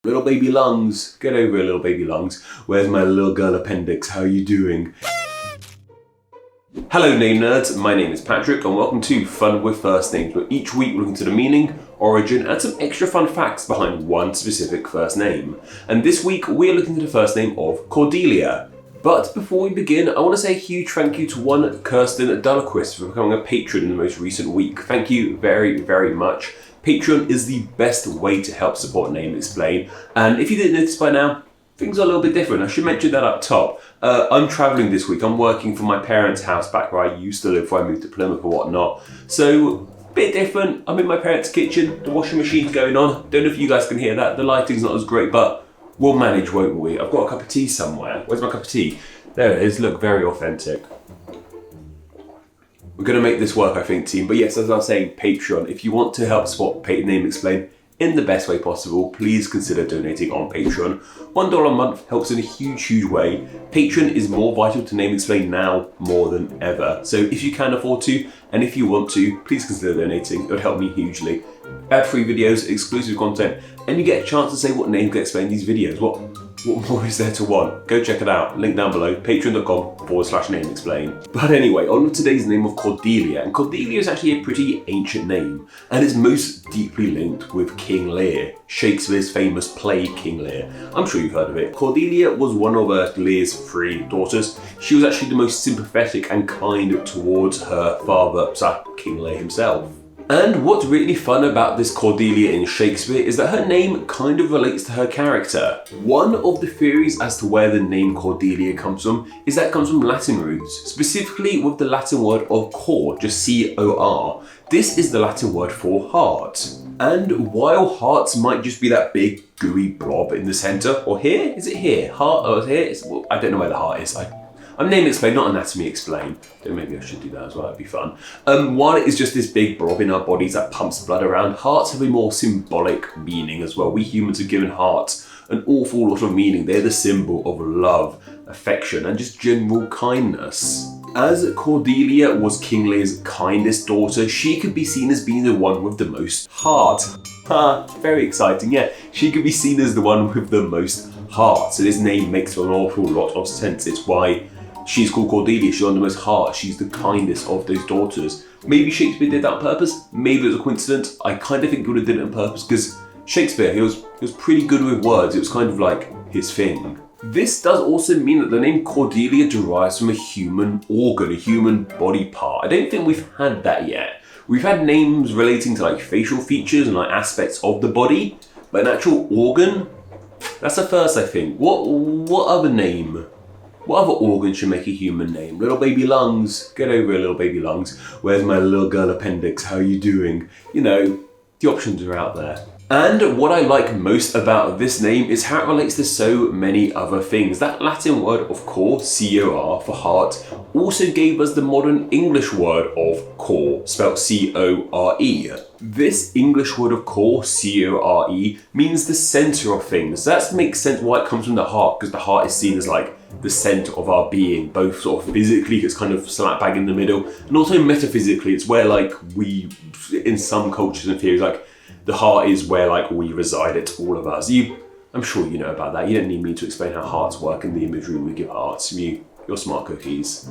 Little baby lungs, get over it, little baby lungs. Where's my little girl appendix? How are you doing? Hello name nerds, my name is Patrick and welcome to Fun with First Names, where each week we're looking to the meaning, origin and some extra fun facts behind one specific first name. And this week we're looking at the first name of Cordelia. But before we begin, I want to say a huge thank you to one Kirsten Delaquist for becoming a patron in the most recent week. Thank you very, very much. Patreon is the best way to help support Name Explain, and if you didn't notice by now, things are a little bit different. I should mention that up top. I'm travelling this week. I'm working from my parents' house back where I used to live before I moved to Plymouth or whatnot. So, a bit different. I'm in my parents' kitchen, the washing machine's going on. Don't know if you guys can hear that. The lighting's not as great, but we'll manage, won't we? I've got a cup of tea somewhere. Where's my cup of tea? There it is. Look, very authentic. We're going to make this work, I think, team. But yes, as I was saying, Patreon. If you want to help support Name Explain in the best way possible, please consider donating on Patreon. $1 a month helps in a huge, huge way. Patreon is more vital to Name Explain now more than ever. So if you can afford to, and if you want to, please consider donating. It would help me hugely. Ad-free videos, exclusive content, and you get a chance to say what name can explain these videos. What more is there to want? Go check it out. Link down below, patreon.com/name explain. But anyway, on with today's name of Cordelia. And Cordelia is actually a pretty ancient name, and it's most deeply linked with King Lear, Shakespeare's famous play King Lear. I'm sure you've heard of it. Cordelia was one of Lear's 3 daughters. She was actually the most sympathetic and kind towards her father, King Lear himself. And what's really fun about this Cordelia in Shakespeare is that her name kind of relates to her character. One of the theories as to where the name Cordelia comes from is that it comes from Latin roots, specifically with the Latin word of cor, just C-O-R. This is the Latin word for heart. And while hearts might just be that big gooey blob in the center, or here? Is it here? Heart, oh, here? Well, I don't know where the heart is. I'm Name Explain, not Anatomy Explain. Then maybe I should do that as well, that'd be fun. While it is just this big blob in our bodies that pumps blood around, hearts have a more symbolic meaning as well. We humans have given hearts an awful lot of meaning. They're the symbol of love, affection, and just general kindness. As Cordelia was King Lear's kindest daughter, she could be seen as being the one with the most heart. Very exciting, yeah. She could be seen as the one with the most heart. So this name makes an awful lot of sense. It's why she's called Cordelia. She's on the most heart. She's the kindest of those daughters. Maybe Shakespeare did that on purpose. Maybe it was a coincidence. I kind of think he would have did it on purpose because Shakespeare, he was pretty good with words. It was kind of like his thing. This does also mean that the name Cordelia derives from a human organ, a human body part. I don't think we've had that yet. We've had names relating to like facial features and like aspects of the body, but an actual organ? That's the first, I think. What other name? What other organ should make a human name? Little baby lungs. Get over it, little baby lungs. Where's my little girl appendix? How are you doing? You know, the options are out there. And what I like most about this name is how it relates to so many other things. That Latin word of cor, C-O-R, for heart, also gave us the modern English word of core, spelled C-O-R-E. This English word of core, C-O-R-E, means the center of things. That makes sense why it comes from the heart, because the heart is seen as like the center of our being, both sort of physically, it's kind of slap bang in the middle, and also metaphysically, it's where like we, in some cultures and theories, like the heart is where like we reside. It's all of us. I'm sure you know about that. You don't need me to explain how hearts work and the imagery we give hearts. You're smart cookies.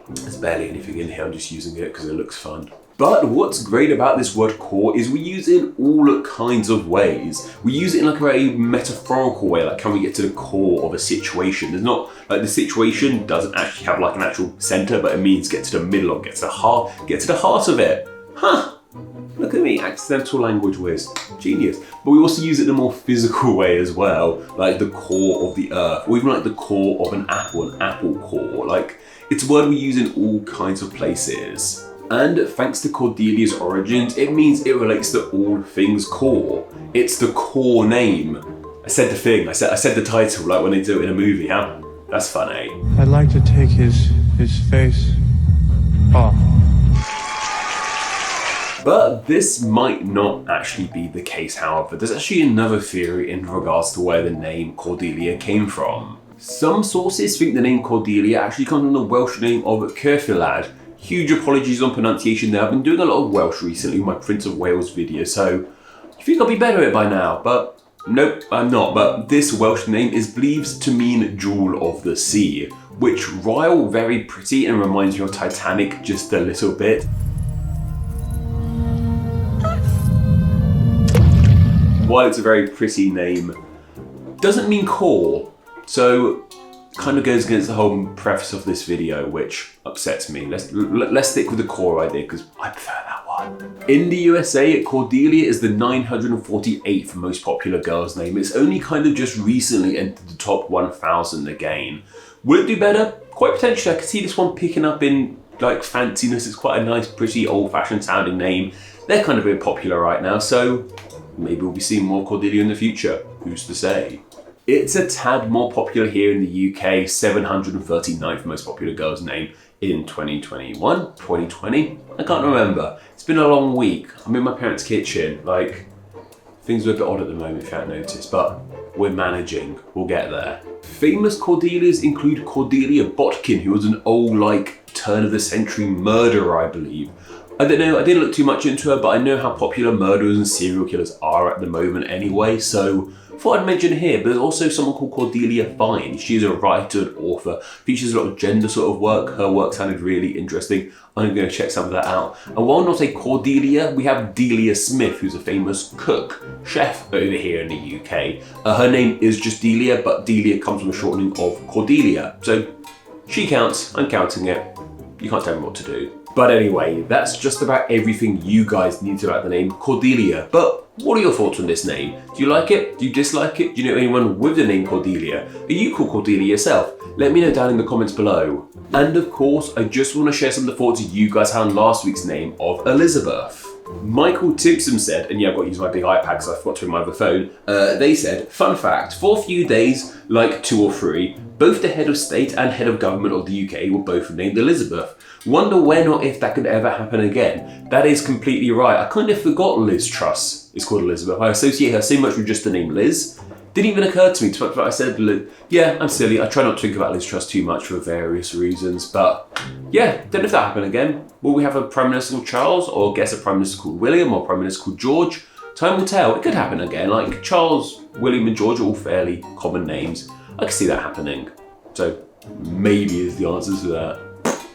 There's barely anything in here. I'm just using it because it looks fun. But what's great about this word core is we use it in all kinds of ways. We use it in like a very metaphorical way, like can we get to the core of a situation? There's not, like the situation doesn't actually have like an actual center, but it means get to the middle of, get to the heart of it. Huh, look at me, accidental language whiz, genius. But we also use it in a more physical way as well, like the core of the earth, or even like the core of an apple core. Like it's a word we use in all kinds of places. And thanks to Cordelia's origins, it means it relates to all things core. It's the core name. I said the thing, I said the title, like when they do it in a movie, huh? That's fun, eh? I'd like to take his face off. But this might not actually be the case, however. There's actually another theory in regards to where the name Cordelia came from. Some sources think the name Cordelia actually comes from the Welsh name of Cyrfilad. Huge apologies on pronunciation there. I've been doing a lot of Welsh recently with my Prince of Wales video, so You think I'll be better at it by now, but nope, I'm not. But this Welsh name is believed to mean jewel of the sea, which rhyme very pretty and reminds me of Titanic just a little bit. While it's a very pretty name, doesn't mean core, so kind of goes against the whole preface of this video, which upsets me. Let's stick with the core idea because I prefer that one. In the USA, Cordelia is the 948th most popular girl's name. It's only kind of just recently entered the top 1,000 again. Will it do better? Quite potentially. I can see this one picking up in like fanciness. It's quite a nice, pretty, old-fashioned sounding name. They're kind of a bit popular right now, so maybe we'll be seeing more Cordelia in the future. Who's to say? It's a tad more popular here in the UK, 739th most popular girl's name in 2021, 2020. I can't remember. It's been a long week. I'm in my parents' kitchen. Like, things are a bit odd at the moment if you haven't noticed, but we're managing. We'll get there. Famous Cordelias include Cordelia Botkin, who was an old, like, turn of the century murderer, I believe. I don't know, I didn't look too much into her, but I know how popular murderers and serial killers are at the moment anyway, so thought I'd mention here. But there's also someone called Cordelia Fine. She's a writer and author, features a lot of gender sort of work. Her work sounded really interesting. I'm going to check some of that out. And while not a Cordelia, we have Delia Smith, who's a famous cook, chef over here in the UK. Her name is just Delia, but Delia comes from a shortening of Cordelia. So she counts, I'm counting it. You can't tell me what to do. But anyway, that's just about everything you guys need to know about the name Cordelia. But what are your thoughts on this name? Do you like it? Do you dislike it? Do you know anyone with the name Cordelia? Are you called Cordelia yourself? Let me know down in the comments below. And of course, I just want to share some of the thoughts you guys had on last week's name of Elizabeth. Michael Timpson said, and yeah, I've got to use my big iPad because I forgot to bring my other phone. They said, fun fact, for a few days, like 2 or 3, both the head of state and head of government of the UK were both named Elizabeth. Wonder when or if that could ever happen again. That is completely right. I kind of forgot Liz Truss is called Elizabeth. I associate her so much with just the name Liz. Didn't even occur to me. I said, yeah, I'm silly. I try not to think about Liz Truss too much for various reasons. But yeah, don't know if that happened again. Will we have a Prime Minister called Charles, or guess a Prime Minister called William, or Prime Minister called George? Time will tell. It could happen again. Like Charles, William and George are all fairly common names. I can see that happening. So maybe is the answer to that.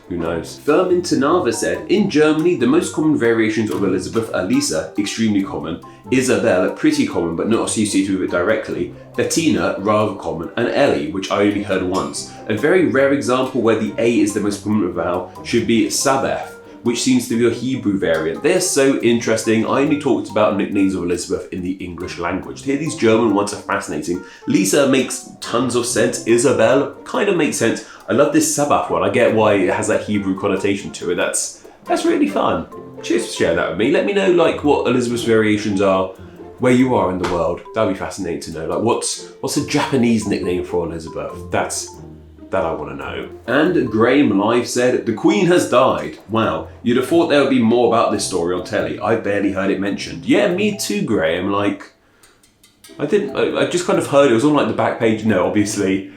Who knows? Firmin Tanava said, in Germany, the most common variations of Elizabeth are Lisa, extremely common, Isabel, pretty common but not associated with it directly, Bettina, rather common, and Ellie, which I only heard once. A very rare example where the A is the most prominent vowel should be Sabeth, which seems to be a Hebrew variant. They're so interesting. I only talked about nicknames of Elizabeth in the English language. To hear these German ones are fascinating. Lisa makes tons of sense. Isabel kind of makes sense. I love this Sabbath one. I get why it has that Hebrew connotation to it. That's really fun. Cheers for sharing that with me. Let me know like what Elizabeth's variations are where you are in the world. That'd be fascinating to know. Like what's a Japanese nickname for Elizabeth? That I want to know. And Graham Live said, the Queen has died. Wow, you'd have thought there would be more about this story on telly. I barely heard it mentioned. Yeah, me too, Graham. Like, I just kind of heard it was on like the back page. No, obviously,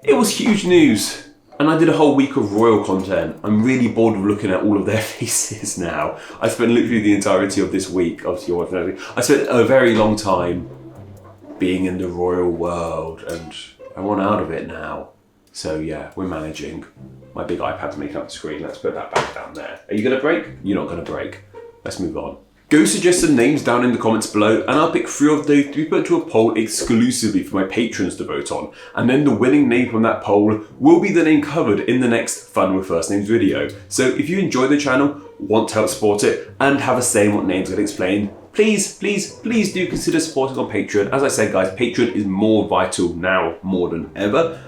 it was huge news. And I did a whole week of royal content. I'm really bored of looking at all of their faces now. I spent literally the entirety of this week, obviously, I spent a very long time being in the royal world and I want out of it now. So yeah, we're managing. My big iPad's making up the screen. Let's put that back down there. Are you gonna break? You're not gonna break. Let's move on. Go suggest some names down in the comments below and I'll pick 3 of those to be put to a poll exclusively for my patrons to vote on. And then the winning name from that poll will be the name covered in the next Fun with First Names video. So if you enjoy the channel, want to help support it, and have a say in what names get explained, please do consider supporting on Patreon. As I said guys, Patreon is more vital now more than ever.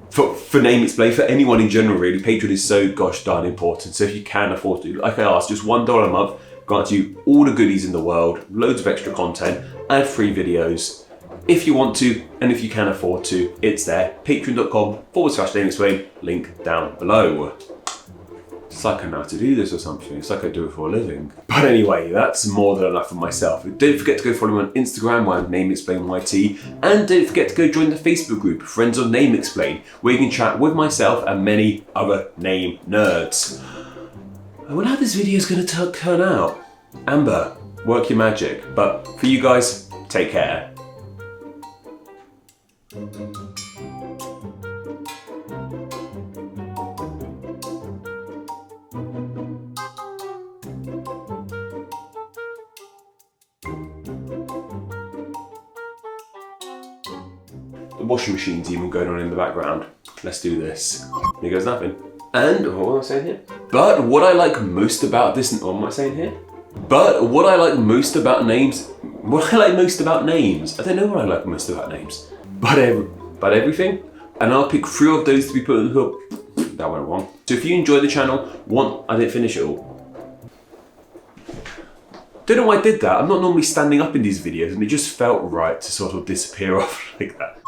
For name explain, for anyone in general really, Patreon is so gosh darn important. So if you can afford to, like I asked, just $1 a month grants you all the goodies in the world, loads of extra content and free videos. If you want to, and if you can afford to, it's there. Patreon.com/name explain, link down below. It's like I know how to do this or something. It's like I do it for a living. But anyway, that's more than enough for myself. Don't forget to go follow me on Instagram where I'm NameExplainYT. And don't forget to go join the Facebook group, Friends of Name Explain, where you can chat with myself and many other name nerds. I wonder how this video is going to turn out. Amber, work your magic. But for you guys, take care. The washing machine's even going on in the background. Let's do this. Here goes nothing. And what am I saying here? But what I like most about this, what am I saying here? But what I like most about names, I don't know what I like most about names. But everything. And I'll pick 3 of those to be put on the hook. That went wrong. So if you enjoy the channel, I didn't finish it all. Don't know why I did that. I'm not normally standing up in these videos and it just felt right to sort of disappear off like that.